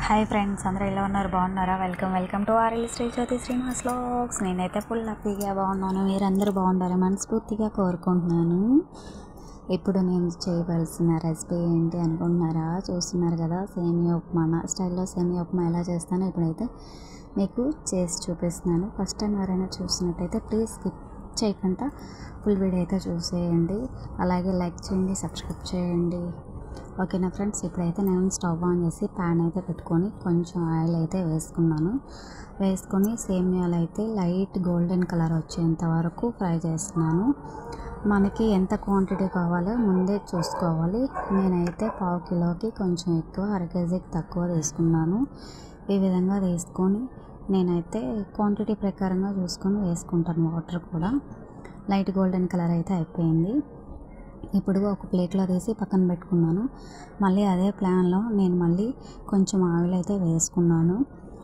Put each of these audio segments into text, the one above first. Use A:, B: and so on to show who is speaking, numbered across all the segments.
A: Hi friends, అందరూ ఎలా ఉన్నారు? బాగున్నారా? Welcome to R L Sri Jyothi Srinivas vlogs. నేనైతే ఫుల్ హ్యాపీగా బాగున్నాను. మీరందరూ బాగుండాలని మనస్ఫూర్తిగా కోరుకుంటున్నాను. ఇప్పుడు నేను చేయవలసిన రెసిపీ ఏంటి అనుకుంటున్నారా? చూస్తున్నారు కదా, సేమియా ఉప్మా. నా స్టైల్లో సేమియా ఉప్మా ఎలా చేస్తానో ఇప్పుడైతే మీకు చేసి చూపిస్తున్నాను. ఫస్ట్ టైం ఎవరైనా చూస్తున్నట్టయితే ప్లీజ్ స్కిప్ చేయకుండా ఫుల్ వీడియో అయితే చూసేయండి. అలాగే లైక్ చేయండి, సబ్స్క్రైబ్ చేయండి. ఓకేనా ఫ్రెండ్స్, ఇప్పుడైతే నేను స్టవ్ ఆన్ చేసి ప్యాన్ అయితే పెట్టుకొని కొంచెం ఆయిల్ అయితే వేసుకొని సేమియాలు అయితే లైట్ గోల్డెన్ కలర్ వచ్చేంత వరకు ఫ్రై చేస్తున్నాను. మనకి ఎంత క్వాంటిటీ కావాలో ముందే చూసుకోవాలి. నేనైతే పావు కిలోకి కొంచెం ఎక్కువ, అర కేజీకి తక్కువ తీసుకున్నాను. ఈ విధంగా తీసుకొని నేనైతే క్వాంటిటీ ప్రకారంగా చూసుకొని వేసుకుంటాను. వాటర్ కూడా లైట్ గోల్డెన్ కలర్ అయితే అయిపోయింది. ఇప్పుడు ఒక ప్లేట్లో తీసి పక్కన పెట్టుకున్నాను. మళ్ళీ అదే ప్యాన్లో నేను మళ్ళీ కొంచెం ఆయిల్ అయితే వేసుకున్నాను.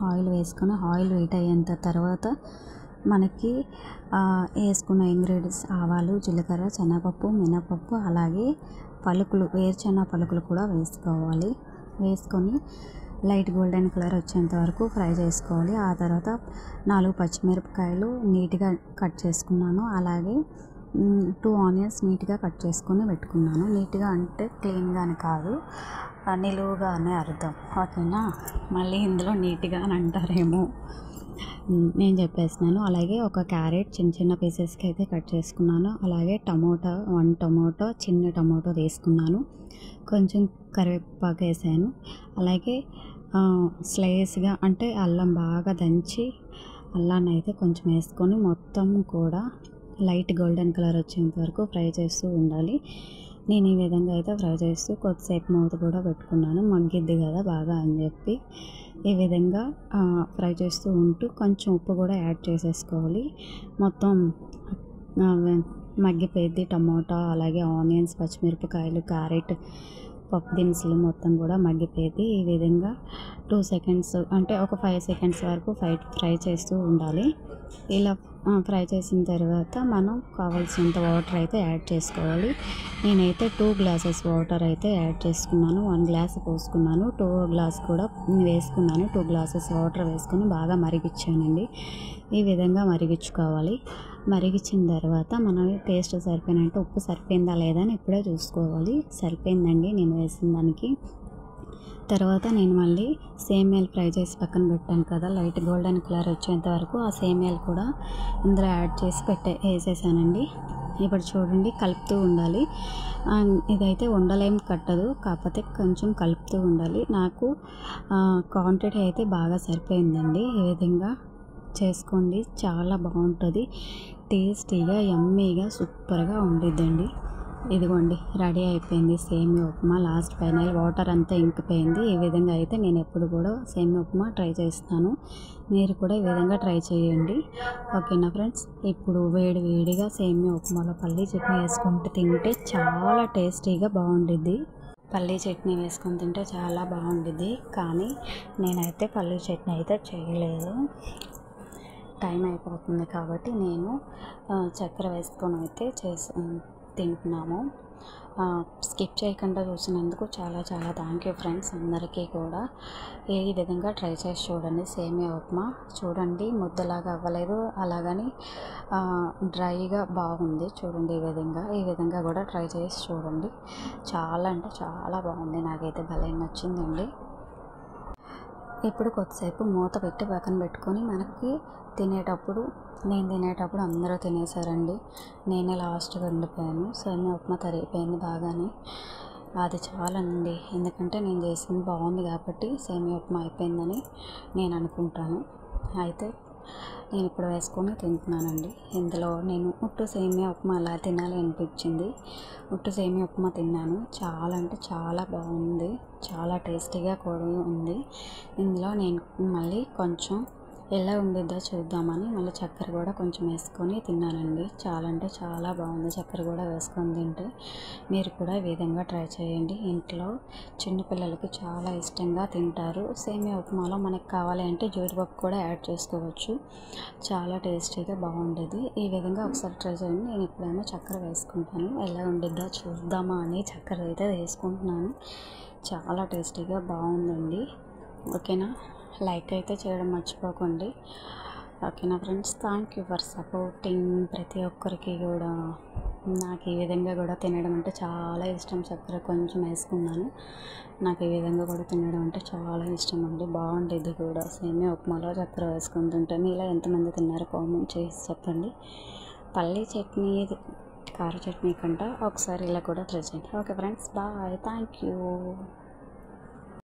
A: ఆయిల్ వేసుకొని ఆయిల్ హీట్ అయ్యేంత తర్వాత మనకి వేసుకున్న ఇంగ్రీడియంట్స్ ఆవాలు, జీలకర్ర, శనగపప్పు, మినపప్పు, అలాగే పలుకులు, వేరుశెనగ పలుకులు కూడా వేసుకోవాలి. వేసుకొని లైట్ గోల్డెన్ కలర్ వచ్చేంత వరకు ఫ్రై చేసుకోవాలి. ఆ తర్వాత 4 పచ్చిమిరపకాయలు నీట్గా కట్ చేసుకున్నాను. అలాగే 2 ఆనియన్స్ నీట్గా కట్ చేసుకొని పెట్టుకున్నాను. నీట్గా అంటే క్లీన్గా అని కాదు, నిలువుగా అనే అర్థం. ఓకేనా? మళ్ళీ ఇందులో నీట్గా అని అంటారేమో, నేను చెప్పేస్తున్నాను. అలాగే ఒక క్యారెట్ చిన్న పీసెస్కి అయితే కట్ చేసుకున్నాను. అలాగే 1 టమోటా, చిన్న టమోటా తీసుకున్నాను. కొంచెం కరివేపాకు వేసాను. అలాగే స్లైస్గా అంటే అల్లం బాగా దంచి అల్లాన్ని అయితే కొంచెం వేసుకొని మొత్తం కూడా లైట్ గోల్డెన్ కలర్ వచ్చేంత వరకు ఫ్రై చేస్తూ ఉండాలి. నేను ఈ విధంగా అయితే ఫ్రై చేస్తూ కొద్దిసేపు మూత కూడా పెట్టుకున్నాను, మగ్గిద్ది కదా బాగా అని చెప్పి. ఈ విధంగా ఫ్రై చేస్తూ ఉంటూ కొంచెం ఉప్పు కూడా యాడ్ చేసేసుకోవాలి. మొత్తం మగ్గిపోయిద్ది టమోటా, అలాగే ఆనియన్స్, పచ్చిమిరపకాయలు, క్యారెట్, పప్పు దినుసులు మొత్తం కూడా మగ్గిపోయింది. ఈ విధంగా 2 సెకండ్స్ అంటే ఒక 5 సెకండ్స్ వరకు ఫ్రై చేస్తూ ఉండాలి. ఇలా ఫ్రై చేసిన తర్వాత మనం కావాల్సినంత వాటర్ అయితే యాడ్ చేసుకోవాలి. నేనైతే 2 గ్లాసెస్ వాటర్ అయితే యాడ్ చేసుకున్నాను. 1 గ్లాస్ పోసుకున్నాను, 2 గ్లాస్ కూడా వేసుకున్నాను. 2 గ్లాసెస్ వాటర్ వేసుకొని బాగా మరిగించానండి. ఈ విధంగా మరిగించుకోవాలి. మరిగించిన తర్వాత మనం టేస్ట్ సరిపోయినట్టు, ఉప్పు సరిపోయిందా లేదా అని ఇప్పుడే చూసుకోవాలి. సరిపోయిందండి నేను వేసిన దానికి. తర్వాత నేను మళ్ళీ సేమియాలు ఫ్రై చేసి పక్కన పెట్టాను కదా, లైట్ గోల్డెన్ కలర్ వచ్చేంత వరకు ఆ సేమియాలు కూడా ఇందులో యాడ్ చేసి వేసేసానండి. ఇప్పుడు చూడండి, కలుపుతూ ఉండాలి. ఇదైతే ఉండలేం కట్టదు, కాకపోతే కొంచెం కలుపుతూ ఉండాలి. నాకు క్వాంటిటీ అయితే బాగా సరిపోయిందండి. ఈ విధంగా చేసుకోండి, చాలా బాగుంటుంది. టేస్టీగా, యమ్మీగా, సూపర్గా ఉండిద్దండి. ఇదిగోండి, రెడీ అయిపోయింది సేమియా ఉప్మా. లాస్ట్ ఫైనల్ వాటర్ అంతా ఇంకిపోయింది. ఈ విధంగా అయితే నేను ఎప్పుడు కూడా సేమియా ఉప్మా ట్రై చేస్తాను. మీరు కూడా ఈ విధంగా ట్రై చేయండి. ఓకేనా ఫ్రెండ్స్? ఇప్పుడు వేడిగా సేమియా ఉప్మాలో పల్లీ చట్నీ వేసుకుంటూ తింటే చాలా టేస్టీగా బాగుండిద్ది. పల్లీ చట్నీ వేసుకొని తింటే చాలా బాగుండిద్ది. కానీ నేనైతే పల్లీ చట్నీ అయితే చేయలేదు, టైం అయిపోతుంది కాబట్టి నేను చక్కెర వేసుకొని అయితే తింటున్నాము. స్కిప్ చేయకుండా చూసినందుకు చాలా థ్యాంక్ యూ ఫ్రెండ్స్. అందరికీ కూడా ఈ విధంగా ట్రై చేసి చూడండి. సేమియా ఉప్మా చూడండి, ముద్దలాగా అవ్వలేదు, అలాగని డ్రైగా బాగుంది. చూడండి, ఈ విధంగా కూడా ట్రై చేసి చూడండి. చాలా అంటే చాలా బాగుంది, నాకైతే భలే నచ్చిందండి. ఇప్పుడు కొద్దిసేపు మూత పెట్టి పక్కన పెట్టుకొని నేను తినేటప్పుడు అందరూ తినేసారండి. నేనే లాస్ట్గా ఉండిపోయాను. సేమియా ఉప్మా తరిగిపోయింది బాగానే. అది చాలండి, ఎందుకంటే నేను చేసింది బాగుంది కాబట్టి సేమియా ఉప్మా అయిపోయిందని నేను అనుకుంటాను. అయితే నేను ఇప్పుడు వేసుకొని తింటున్నానండి. ఇందులో నేను ఉట్టు సేమియా ఉప్మా అలా తినాలి అనిపించింది. ఉట్టు సేమియా ఉప్మా తిన్నాను. చాలా అంటే చాలా బాగుంది, చాలా టేస్టీగా కూడా ఉంది. ఇందులో నేను మళ్ళీ కొంచెం ఎలా ఉండిద్దో చూద్దామని మళ్ళీ చక్కెర కూడా కొంచెం వేసుకొని తిన్నానండి. చాలా అంటే చాలా బాగుంది చక్కెర కూడా వేసుకొని తింటే. మీరు కూడా ఈ విధంగా ట్రై చేయండి. ఇంట్లో చిన్నపిల్లలకి చాలా ఇష్టంగా తింటారు. సేమియా ఉప్మాలో మనకు కావాలి అంటే జీడిపప్పు కూడా యాడ్ చేసుకోవచ్చు. చాలా టేస్టీగా బాగుండేది. ఈ విధంగా ఒకసారి ట్రై చేయండి. నేను ఎప్పుడైనా చక్కెర వేసుకుంటాను, ఎలా ఉండిద్దో చూద్దామా అని చక్కెర అయితే వేసుకుంటున్నాను. చాలా టేస్టీగా బాగుందండి. ఓకేనా, లైక్ అయితే చేయడం మర్చిపోకండి. ఓకేనా friends, thank you for supporting. ప్రతి ఒక్కరికి కూడా నాకు ఈ విధంగా కూడా తినడం అంటే చాలా ఇష్టం. చక్కెర కొంచెం వేసుకున్నాను. నాకు ఈ విధంగా కూడా తినడం అంటే చాలా ఇష్టం అండి. బాగుండేది కూడా సేమియా ఉప్మాలో చక్కెర వేసుకొని తింటే. మీలో ఎంతమంది తిన్నారో కామెంట్ చేసి చెప్పండి. పల్లీ చట్నీ, కార చట్నీ కంట ఒకసారి ఇలా కూడా ట్రై చేయండి. Okay friends, bye, thank you.